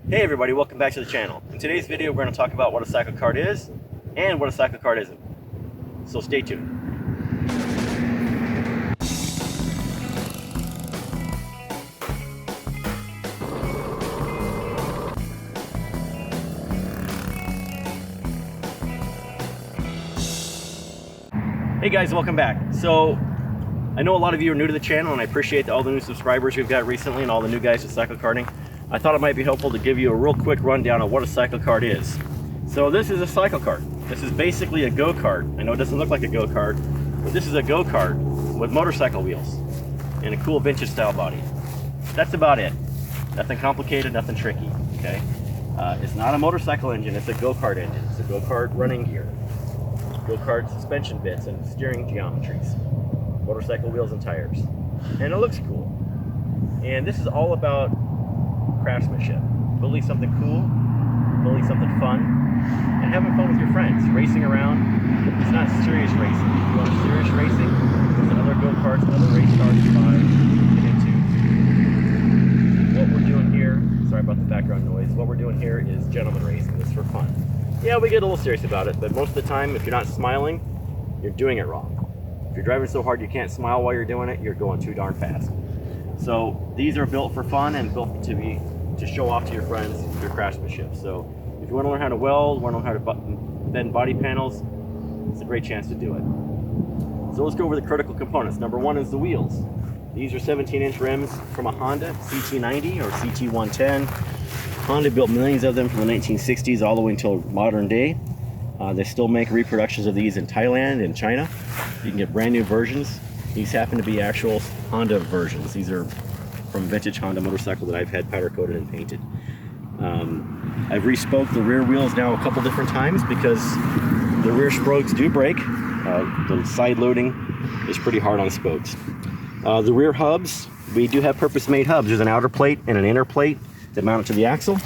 Hey everybody, welcome back to the channel. In today's video we're going to talk about what a CycleKart is and what a CycleKart isn't. So stay tuned. Hey guys, welcome back. So I know a lot of you are new to the channel and I appreciate all the new subscribers we've got recently and all the new guys to cyclekarting. I thought it might be helpful to give you a real quick rundown of what a CycleKart is. So this is a CycleKart. This is basically a go-kart. I know it doesn't look like a go-kart, but this is a go-kart with motorcycle wheels and a cool vintage style body. That's about it. Nothing complicated, nothing tricky, okay? It's not a motorcycle engine, it's a go-kart engine. It's a go-kart running gear, go-kart suspension bits and steering geometries, motorcycle wheels and tires. And it looks cool. And this is all about craftsmanship. Building something cool, building something fun, and having fun with your friends. Racing around. It's not serious racing. If you want serious racing, there's other go-karts and other race cars to buy, get into. What we're doing here, sorry about the background noise, what we're doing here is gentleman racing. It's for fun. Yeah, we get a little serious about it, but most of the time, if you're not smiling, you're doing it wrong. If you're driving so hard you can't smile while you're doing it, you're going too darn fast. So these are built for fun and built to show off to your friends your craftsmanship. So if you want to learn how to weld, want to learn how to bend body panels, it's a great chance to do it. So let's go over the critical components. Number one is the wheels. These are 17-inch rims from a Honda CT90 or CT110. Honda built millions of them from the 1960s all the way until modern day. They still make reproductions of these in Thailand and China. You can get brand new versions. These happen to be actual Honda versions. These are from vintage Honda motorcycle that I've had powder coated and painted. I've re-spoked the rear wheels now a couple different times because the rear spokes do break. The side loading is pretty hard on spokes. The rear hubs, we do have purpose-made hubs. There's an outer plate and an inner plate that mount it to the axle.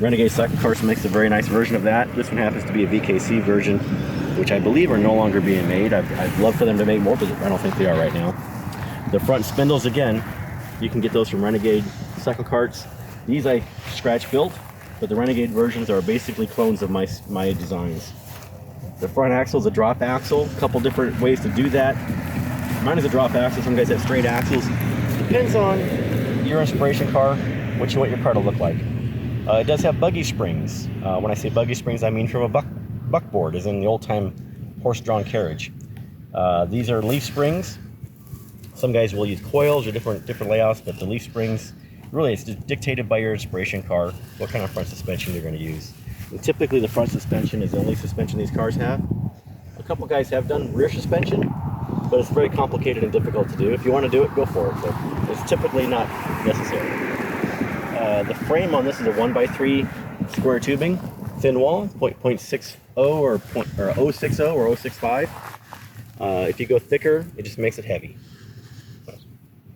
Renegade CycleKarts makes a very nice version of that. This one happens to be a VKC version, which I believe are no longer being made. I'd love for them to make more, but I don't think they are right now. The front spindles, again, you can get those from Renegade CycleKarts. These I scratch built, but the Renegade versions are basically clones of my designs. The front axle is a drop axle. A couple different ways to do that. Mine is a drop axle. Some guys have straight axles. Depends on your inspiration car, what you want your car to look like. It does have buggy springs. When I say buggy springs, I mean from a buckboard, as in the old-time horse-drawn carriage. These are leaf springs. Some guys will use coils or different layouts, but the leaf springs, really it's dictated by your inspiration car, what kind of front suspension you're going to use. And typically the front suspension is the only suspension these cars have. A couple guys have done rear suspension, but it's very complicated and difficult to do. If you want to do it, go for it, but it's typically not necessary. The frame on this is a 1x3 square tubing, thin wall, 0.60 or 0.60 or 0.65. If you go thicker, it just makes it heavy.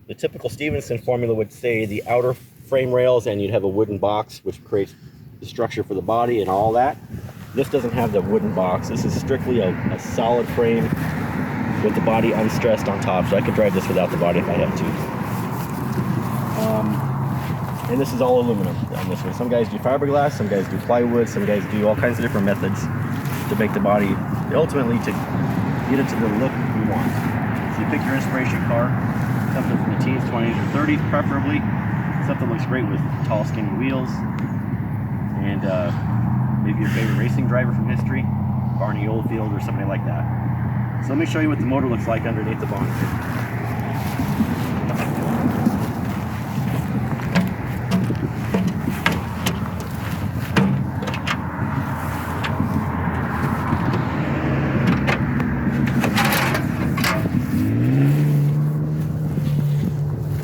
The typical Stevenson formula would say the outer frame rails and you'd have a wooden box which creates the structure for the body and all that. This doesn't have the wooden box. This is strictly a solid frame with the body unstressed on top, so I could drive this without the body if I had to. And this is all aluminum on this one. Some guys do fiberglass, some guys do plywood, some guys do all kinds of different methods to make the body, ultimately to get it to the look you want. So you pick your inspiration car, something from the teens, 20s, or 30s preferably. Something that looks great with tall, skinny wheels. And maybe your favorite racing driver from history, Barney Oldfield or somebody like that. So let me show you what the motor looks like underneath the bonnet.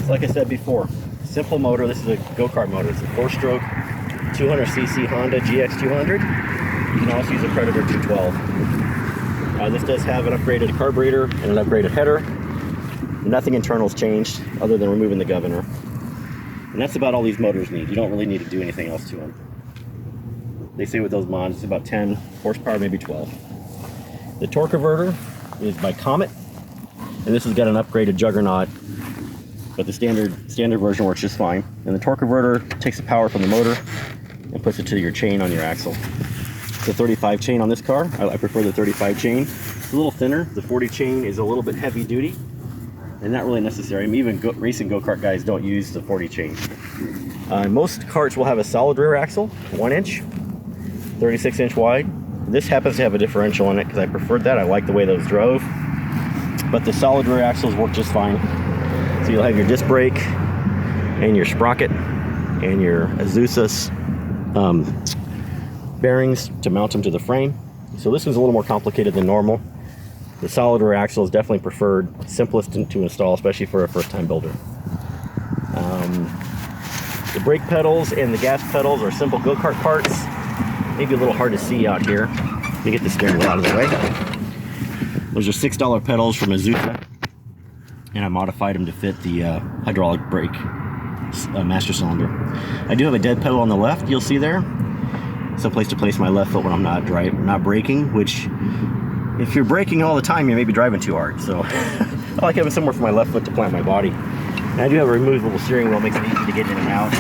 Like I said before, simple motor. This is a go-kart motor. It's a 4-stroke 200cc Honda GX200. You can also use a Predator 212. This does have an upgraded carburetor and an upgraded header. Nothing internal's changed other than removing the governor. And that's about all these motors need. You don't really need to do anything else to them. They say with those mods, it's about 10 horsepower, maybe 12. The torque converter is by Comet, and this has got an upgraded Juggernaut, but the standard version works just fine. And the torque converter takes the power from the motor and puts it to your chain on your axle. It's a 35 chain on this car. I prefer the 35 chain. It's a little thinner. The 40 chain is a little bit heavy duty and not really necessary. I mean, even racing go-kart guys don't use the 40 chain. Most karts will have a solid rear axle, 1 inch, 36 inch wide. This happens to have a differential in it because I preferred that. I like the way those drove. But the solid rear axles work just fine. So you'll have your disc brake and your sprocket and your Azusa's bearings to mount them to the frame. So this one's a little more complicated than normal. The solid rear axle is definitely preferred, simplest to install, especially for a first-time builder. The brake pedals and the gas pedals are simple go-kart parts. Maybe a little hard to see out here. Let me get the steering wheel out of the way. Those are $6 pedals from Azusa, and I modified them to fit the hydraulic brake master cylinder. I do have a dead pedal on the left, you'll see there. Some place to place my left foot when I'm not braking, which if you're braking all the time, you may be driving too hard. So I like having somewhere for my left foot to plant my body. And I do have a removable steering wheel, makes it easy to get in and out.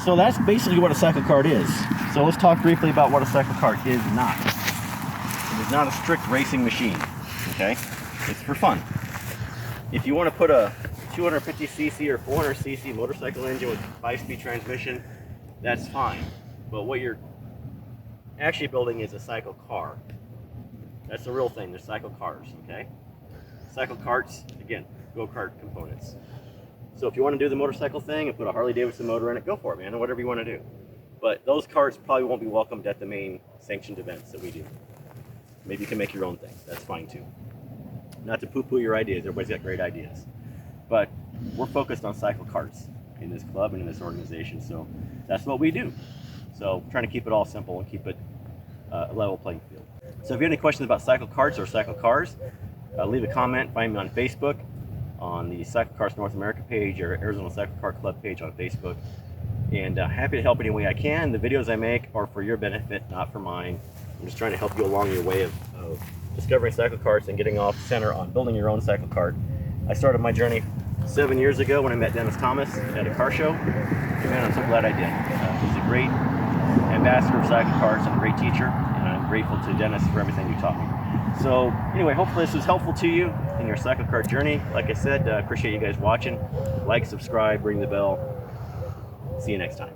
So that's basically what a CycleKart is. So let's talk briefly about what a CycleKart is not. It is not a strict racing machine, okay? It's for fun. If you want to put a 250cc or 400cc motorcycle engine with 5-speed transmission, that's fine. But what you're actually building is a cycle car. That's the real thing. They're cycle cars, okay? Cycle karts, again, go-kart components. So if you want to do the motorcycle thing and put a Harley-Davidson motor in it, go for it, man, or whatever you want to do. But those karts probably won't be welcomed at the main sanctioned events that we do. Maybe you can make your own thing. That's fine too. Not to poo-poo your ideas. Everybody's got great ideas. But we're focused on cycle karts in this club and in this organization, so that's what we do. So trying to keep it all simple and keep it a level playing field. So if you have any questions about cycle karts or cycle cars, leave a comment. Find me on Facebook, on the CycleKart North America page or Arizona CycleKart Club page on Facebook. And happy to help any way I can. The videos I make are for your benefit, not for mine. I'm just trying to help you along your way of discovering cycle karts and getting off center on building your own cycle kart. I started my journey 7 years ago when I met Dennis Thomas at a car show. And man, I'm so glad I did. He's a great ambassador of cycle karts and a great teacher, and I'm grateful to Dennis for everything you taught me. So anyway, hopefully this was helpful to you in your cycle kart journey. Like I said, appreciate you guys watching. Like, subscribe, ring the bell. See you next time.